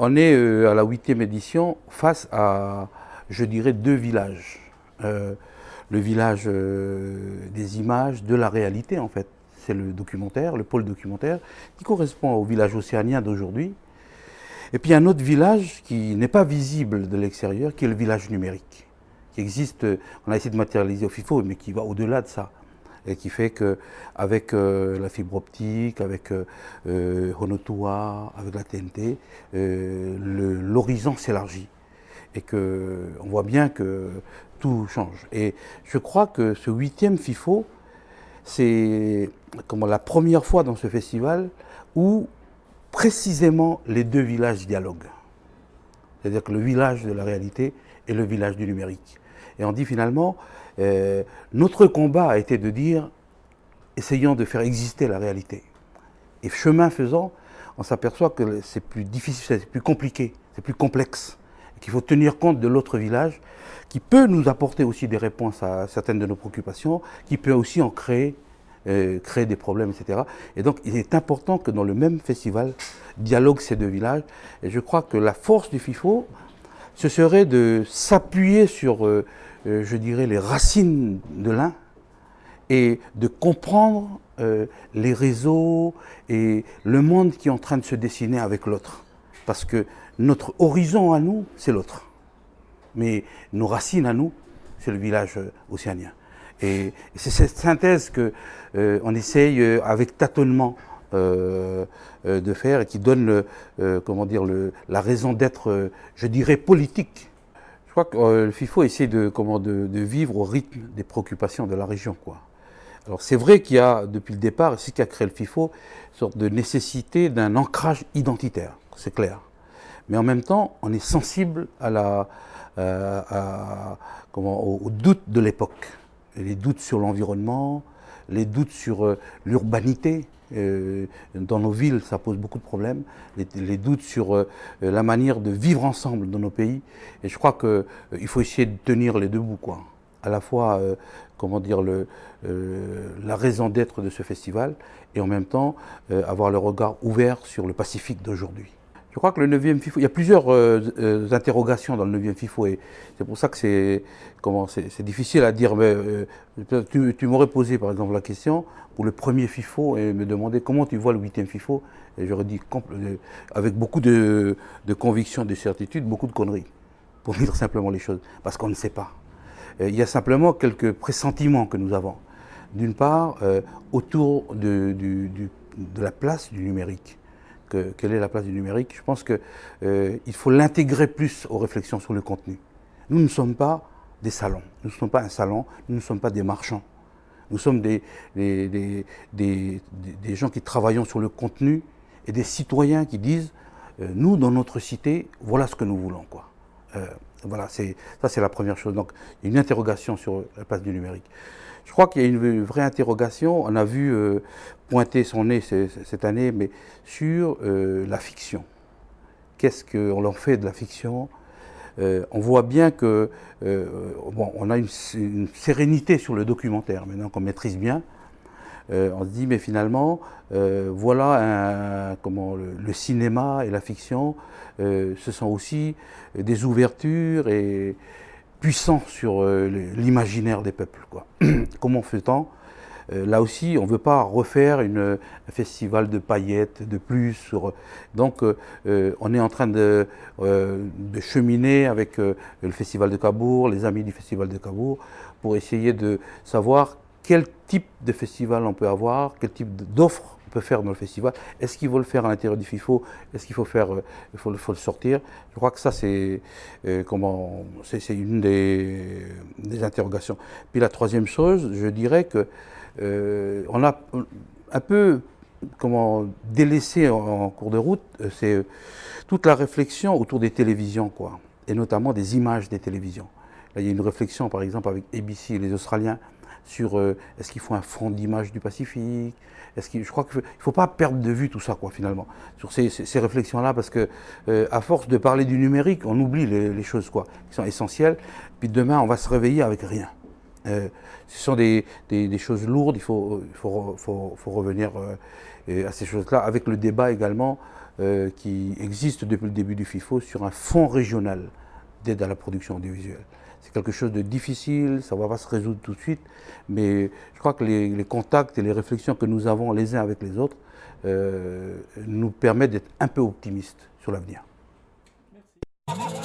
On est à la 8e édition face à, je dirais, deux villages. Le village des images, de la réalité en fait. C'est le documentaire, le pôle documentaire, qui correspond au village océanien d'aujourd'hui. Et puis un autre village qui n'est pas visible de l'extérieur, qui est le village numérique, qui existe, on a essayé de matérialiser au FIFO, mais qui va au-delà de ça. Et qui fait qu'avec la fibre optique, avec Honotua, avec la TNT, l'horizon s'élargit. Et qu'on voit bien que tout change. Et je crois que ce 8e FIFO, c'est la première fois dans ce festival où précisément les deux villages dialoguent. C'est-à-dire que le village de la réalité et le village du numérique. Et on dit finalement, notre combat a été de dire, essayons de faire exister la réalité. Et chemin faisant, on s'aperçoit que c'est plus difficile, c'est plus compliqué, c'est plus complexe. Qu'il faut tenir compte de l'autre village, qui peut nous apporter aussi des réponses à certaines de nos préoccupations, qui peut aussi en créer des problèmes, etc. Et donc il est important que dans le même festival dialoguent ces deux villages. Et je crois que la force du FIFO, ce serait de s'appuyer sur, je dirais, les racines de l'un et de comprendre les réseaux et le monde qui est en train de se dessiner avec l'autre. Parce que notre horizon à nous, c'est l'autre. Mais nos racines à nous, c'est le village océanien. Et c'est cette synthèse qu'on essaye avec tâtonnement de faire et qui donne la raison d'être, je dirais, politique. Je crois que le FIFO essaie de vivre au rythme des préoccupations de la région, quoi. Alors c'est vrai qu'il y a, depuis le départ, c'est ce qui a créé le FIFO, une sorte de nécessité d'un ancrage identitaire, c'est clair. Mais en même temps, on est sensible aux doutes de l'époque. Les doutes sur l'environnement, les doutes sur l'urbanité. Dans nos villes, ça pose beaucoup de problèmes. Les doutes sur la manière de vivre ensemble dans nos pays. Et je crois qu'il faut essayer de tenir les deux bouts, quoi. À la fois, la raison d'être de ce festival et en même temps avoir le regard ouvert sur le Pacifique d'aujourd'hui. Je crois que le 9e FIFO, il y a plusieurs interrogations dans le 9e FIFO et c'est pour ça que c'est difficile à dire. Mais, tu m'aurais posé par exemple la question pour le premier FIFO et me demandé comment tu vois le 8e FIFO et j'aurais dit avec beaucoup de conviction, de certitude, beaucoup de conneries, pour dire simplement les choses, parce qu'on ne sait pas. Il y a simplement quelques pressentiments que nous avons. D'une part, autour de la place du numérique. Quelle est la place du numérique? Je pense qu'il faut l'intégrer plus aux réflexions sur le contenu. Nous ne sommes pas des salons, nous ne sommes pas un salon, nous ne sommes pas des marchands. Nous sommes des gens qui travaillons sur le contenu et des citoyens qui disent nous, dans notre cité, voilà ce que nous voulons, quoi. Voilà, ça c'est la première chose. Donc il y a une interrogation sur la place du numérique. Je crois qu'il y a une vraie interrogation. On a vu pointer son nez cette année, mais sur la fiction. Qu'est-ce qu'on en fait de la fiction? On voit bien que on a une sérénité sur le documentaire maintenant qu'on maîtrise bien. On se dit mais finalement voilà le cinéma et la fiction ce sont aussi des ouvertures et puissants sur l'imaginaire des peuples, quoi. Comment fait-on? Là aussi, on ne veut pas refaire un festival de paillettes, de plus. Donc, on est en train de cheminer avec le Festival de Cabourg, les amis du Festival de Cabourg, pour essayer de savoir quel type de festival on peut avoir, quel type d'offre on peut faire dans le festival. Est-ce qu'il faut le faire à l'intérieur du FIFO? Est-ce qu'il faut le sortir? Je crois que ça, c'est une des interrogations. Puis la troisième chose, je dirais que on a un peu délaissé en cours de route, c'est toute la réflexion autour des télévisions, quoi, et notamment des images des télévisions. Là, il y a une réflexion, par exemple, avec ABC et les Australiens, sur est-ce qu'il faut un front d'image du Pacifique, je crois qu'il ne faut pas perdre de vue tout ça, quoi, finalement, sur ces réflexions-là, parce que à force de parler du numérique, on oublie les choses, quoi, qui sont essentielles, puis demain, on va se réveiller avec rien. Ce sont des choses lourdes, il faut revenir à ces choses-là, avec le débat également qui existe depuis le début du FIFO sur un fonds régional d'aide à la production audiovisuelle. C'est quelque chose de difficile, ça ne va pas se résoudre tout de suite, mais je crois que les contacts et les réflexions que nous avons les uns avec les autres nous permettent d'être un peu optimistes sur l'avenir. Merci.